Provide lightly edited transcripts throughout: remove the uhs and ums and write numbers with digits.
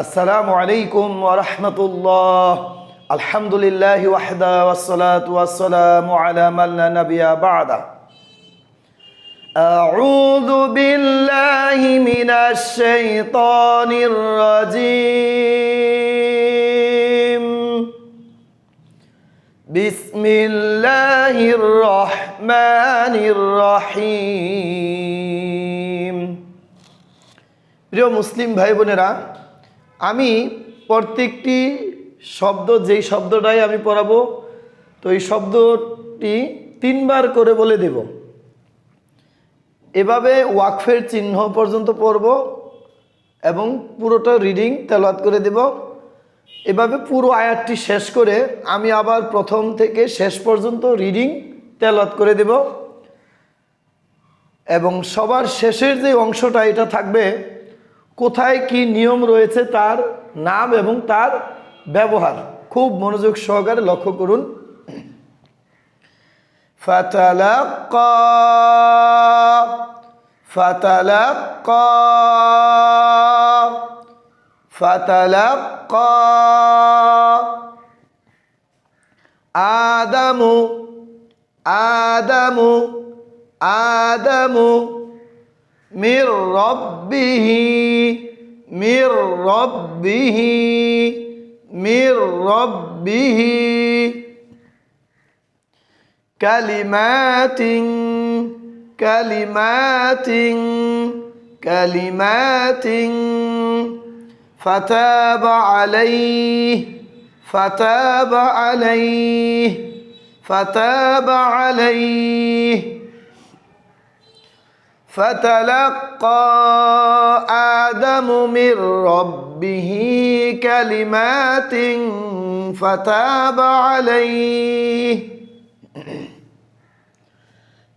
আসসালামু আলাইকুম ওয়া রাহমাতুল্লাহ। আলহামদুলিল্লাহি ওয়াহদা ওয়াসসালাতু ওয়াসসালামু আলা মান লা নাবিয়্যা বা'দা। আউযু বিল্লাহি মিনাশ শাইতানির রাজীম। বিসমিল্লাহির রহমানির রহিম। প্রিয় মুসলিম ভাই বোনেরা, আমি প্রত্যেকটি শব্দ যেই শব্দটাই আমি পড়াবো তো এই শব্দটি 3 বার করে বলে দেব। এভাবে ওয়াকফের চিহ্ন পর্যন্ত পড়ব এবং পুরোটা রিডিং তেলাওয়াত করে দেব। এভাবে পুরো আয়াতটি শেষ করে আমি আবার প্রথম থেকে শেষ পর্যন্ত রিডিং তেলাওয়াত করে দেব এবং সবার শেষের যে অংশটা এটা থাকবে কোথায় কি নিয়ম রয়েছে তার নাম এবং তার ব্যবহার। খুব মনোযোগ সহকারে লক্ষ্য করুন। ফাতালাক্কা ফাতালাক্কা ফাতালাক্কা আদামু আদামু আদামু মির রব্বিহি মির রব্বিহি মির রব্বিহি কালিমাতিন কালিমাতিন কালিমাতিন ফাতাবা আলাইহি ফাতাবা আলাইহি ফাতাবা আলাইহি فتلقى آدم من ربه كلمات فتاب عليه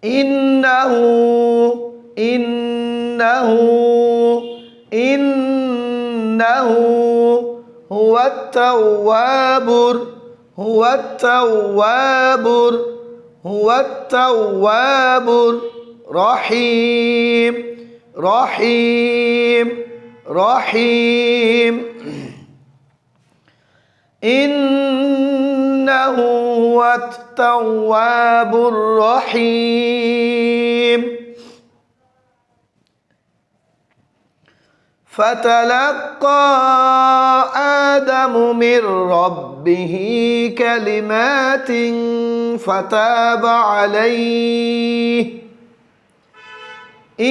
إنه إنه إنه هو التواب هو التواب هو التواب رحيم رحيم رحيم إنه هو التواب الرحيم فتلقى آدم من ربه كلمات فتاب عليه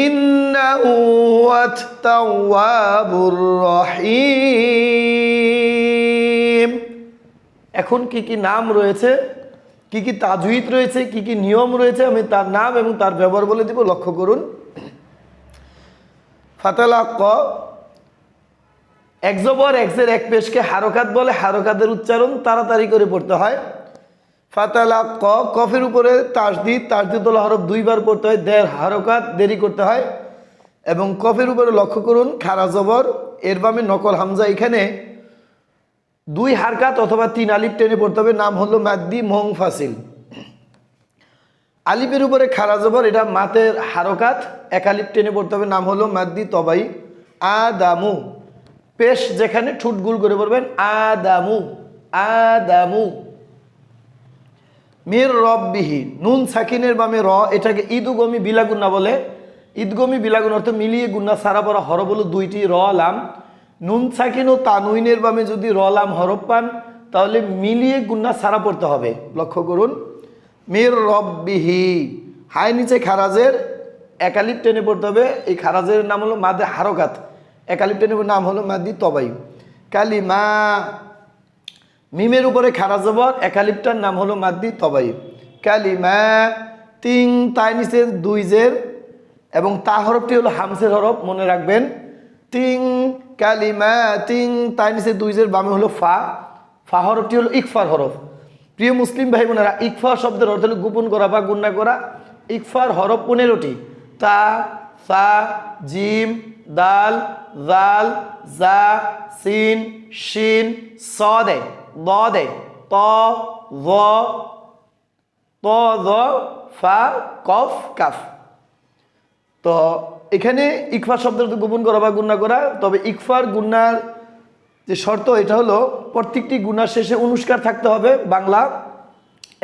ইন্নাহু হুয়াত তাওয়াবুর রহিম। এখন কি কি নাম রয়েছে, কি কি তাজউইদ রয়েছে, কি কি নিয়ম রয়েছে আমি তার নাম এবং তার ব্যবহার বলে দিব। লক্ষ্য করুন। ফাতালাক্কা, এক জবর এক জের এক পেশকে হারকাত বলে। হারকাতের উচ্চারণ তাড়াতাড়ি করে পড়তে হয়। ফাতালাক্কা, কফের উপরে তাসদিদ, তাসদিদুল হরফ 2 বার পড়তে হয়, দেড় হারকাত দেরি করতে হয়। এবং কফের উপরে লক্ষ্য করুন খারা জবর, এর বামে নকল হামজা, এখানে 2 হারকাত অথবা 3 আলিফ টেনে পড়তে হবে, নাম হলো মাদ্দি মুনফাসিল। আলিফের উপরে খারা জবর, এটা মাতের হারকাত, 1 আলিফ টেনে পড়তে হবে, নাম হলো মাদ্দি তবাই। আদামু, পেশ যেখানে ঠুট গুল করে পড়বেন, আদামু আদামু। মির রব্বিহি, নুন সাকিনের বামে র, এটাকে ইদগমি বিলাগুন্না বলে। ইদগমি বিলাগুন অর্থ মিলিয়ে গুন্না সারা পড়া হরফ হলো 2টি র লাম। নুন সাকিন ও তানুইনের বামে যদি র লাম হরফ পান তাহলে মিলিয়ে গুন্না সারা পড়তে হবে। লক্ষ্য করুন। মির রব্বিহি, হাই নিচে খারাজের 1 আলিফ টেনে পড়তে হবে, এই খারাজের নাম হলো মাদে হারকাত, 1 আলিফ টেনে নাম হলো মাদ্দি তবাই। কালিমা, মিমের উপরে খারা জবর, 1 আলিফটার নাম হলো মাদ্দি তবাই। কালিমা তিন, তাই নিচে 2 জের এবং তা হরফটি হলো হামসের হরফ, মনে রাখবেন। তিন কালিমা তিন, তাই নিচে 2 জের বামে হলো ফা, ফা হরফটি হলো ইকফার হরফ। প্রিয় মুসলিম ভাই বোনেরা, ইকফা শব্দের অর্থ হলো গোপন করা বা গুণনা করা। ইকফার হরফ 15টি, তা, সা, জিম, দাল, জাল, জা, সিন, শিন, সদে, দে, ত, য, ত, য, ফা, কফ, কাফ। তো এখানে ইকফা শব্দের গোপন করা বা গুণনা করা, তবে ইকফার গুণনার যে শর্ত এটা হলো প্রত্যেকটি গুনার শেষে অনুষ্কার থাকতে হবে বাংলা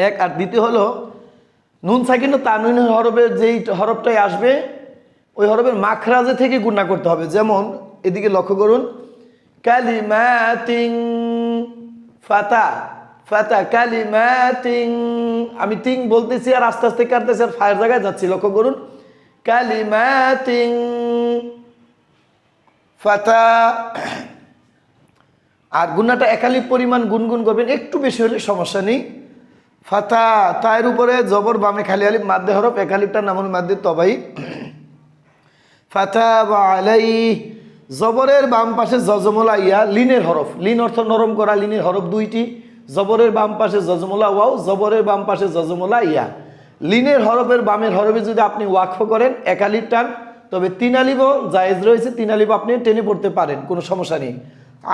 এক, আর দ্বিতীয় হলো নুন সাকিন ও তানউইন হরফের যেই হরফটাই আসবে ওই হরফের মাখরাজে থেকে গুণা করতে হবে। যেমন এদিকে লক্ষ্য করুন, কালিমাতিং ফাতা, ফাতা কালিমাতিং, আমি তিং বলতেছি আর আস্তে আস্তে কাটতেছি আর ফায়ের জায়গায় যাচ্ছি, লক্ষ্য করুন, কালিমাতিং ফাতা। আর গুণাটা একালিপ পরিমাণ গুনগুন করবেন, একটু বেশি হলে সমস্যা নেই। ফাতা, তায়ের উপরে জবর, বামে খালি আলিফ, মাদ্দে হরফ, একালিপটার নাম হল মাদ্দে তবাই। ফাতা বা আলাই, জবরের বাম পাশে জজমলা ইয়া, লিনের হরফ, লিন অর্থ নরম করা, লিনের হরফ দুইটি, জবরের বাম পাশে জজমলা ওয়াও, জবরের বাম পাশে জজমলা ইয়া। লিনের হরফের বামের হরফে যদি আপনি ওয়াকফ করেন একালিপ টান, তবে তিন আলিফও জায়েজ রয়েছে, তিন আলিফ আপনি টেনে পড়তে পারেন, কোনো সমস্যা নেই।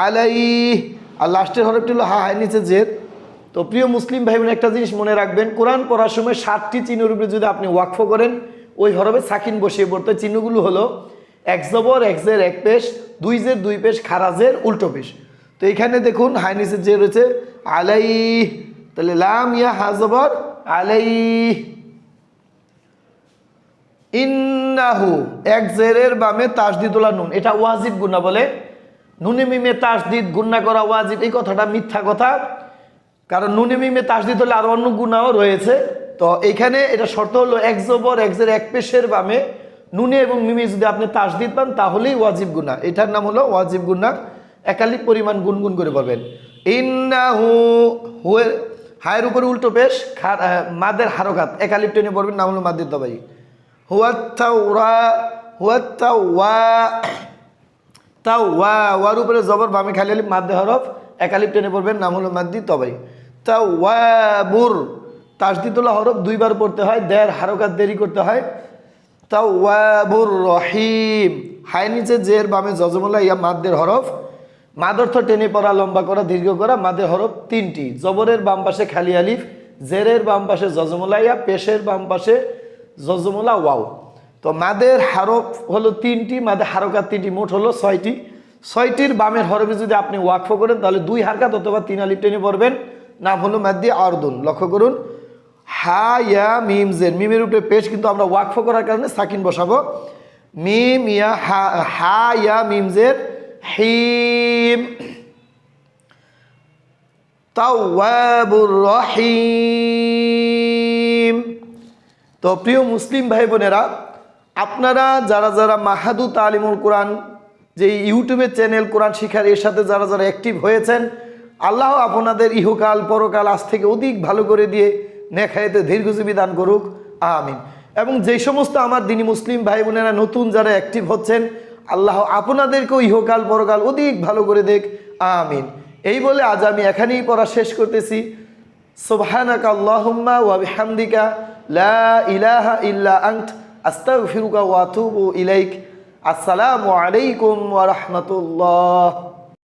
আলাই, আর লাস্টের হরফটি হলো হা, হায় নিচে জেদ। তো প্রিয় মুসলিম ভাই বোন, একটা জিনিস মনে রাখবেন, কোরআন পড়ার সময় 7টি চিহ্নের উপরে যদি আপনি ওয়াকফ করেন ওই হরফে সাকিন বসিয়ে পড়তে। চিহ্নগুলো হলো এক জবর এক জের এক পেশ, দুই জের দুই পেশ, খারাজের উল্টো পেশ। তো এখানে দেখুন হাই নিচে যে রয়েছে আলাই, তাহলে লাম ইয়া হা জবর আলাই, ইন্নাহু এক জেরের বামে তাসদিদুল্লাহ নুন, এটা ওয়াজিব গুণা বলে। নুনে মিমে তাসদিদ গুণা করা ওয়াজিব, এই কথাটা মিথ্যা কথা, কারণ নুনে মিমে তাসদিদ হলে আরো অন্য গুণাও রয়েছে। তো এইখানে এটা শর্ত হলো এক জবর এক জের এক পেশের বামে নুনে এবং মিমে যদি আপনি তাসদিদ পান তাহলেই ওয়াজিব গুণা, এটার নাম হলো ওয়াজিব গুণা। একালিক পরিমাণ গুনগুন করে বলবেন। ইন্নাহু, হুয়ের হায়ের উপরে উল্টো পেশ, মাদের হারকাত, একালিপ টেনে পড়বেন, নাম হলো মাদের দবাই। হুয়াত্তাওরা, হুয়াত্তাওয়া, তাওয়া, ওয়ার উপরে জবর, বামে খালি আলিফ, মাদ্দে হরফ, একালিপ টেনে পড়বেন, নাম হলো মাদ্দি তবাই। তাওয়াবুর, তাসদিদুল্লাহ হরফ দুইবার পড়তে হয়, দেড় হারকাত দেরি করতে হয়। তাওয়াবুর রহিম, হাই নিচে জের বামে জজমুল্লাহ ইয়া, মাদ্দের হরফ, মাদ অর্থ টেনে পড়া, লম্বা করা, দীর্ঘ করা, মাদের হরফ 3টি, জবরের বাম পাশে খালি আলিফ, জেরের বাম পাশে জজমুল্লাহ ইয়া, পেশের বাম পাশে জজমুল্লাহ ওয়াও। তো মাদের হরফ হলো 3টি, মাদের হারকাত 3টি, মোট হলো 6টি। 6টির বামের হরফে যদি আপনি ওয়াকফ করেন তাহলে 2 হারকাত অথবা 3 আলিফ টেনে পড়বেন, নাম হলো মাদ্দি আরদুন। লক্ষ্য করুন, হা ইয়া মিম জের, মিমের উপরে পেশ, কিন্তু আমরা ওয়াকফ করার কারণে সাকিন বসাবো। মিম ইয়া হা, হা ইয়া মিম জের হিম, তাওয়াবুর রহিম। তো প্রিয় মুসলিম ভাই বোনেরা, আপনারা যারা যারা মাহাদু তালিমুল কোরআন যে ইউটিউবের চ্যানেল কোরআন শিক্ষার, এর সাথে যারা যারা অ্যাক্টিভ হয়েছেন, আল্লাহ আপনাদের ইহকাল পরকাল আজ থেকে অধিক ভালো করে দিয়ে নেখায়েতে দীর্ঘজীবী দান করুক, আমিন। এবং যেই সমস্ত আমার দিনী মুসলিম ভাই বোনেরা নতুন যারা অ্যাক্টিভ হচ্ছেন, আল্লাহ আপনাদেরকেও ইহকাল পরকাল অধিক ভালো করে দেখ, আমিন। এই বলে আজ আমি এখানেই পড়া শেষ করতেছি। সুবহানাকা আল্লাহুম্মা ওয়া বিহামদিকা লা ইলাহা ইল্লা আনত আস্তাগফিরুকা ওয়া আতুবু ইলাইক। আসসালামু আলাইকুম ওয়া রাহমাতুল্লাহ।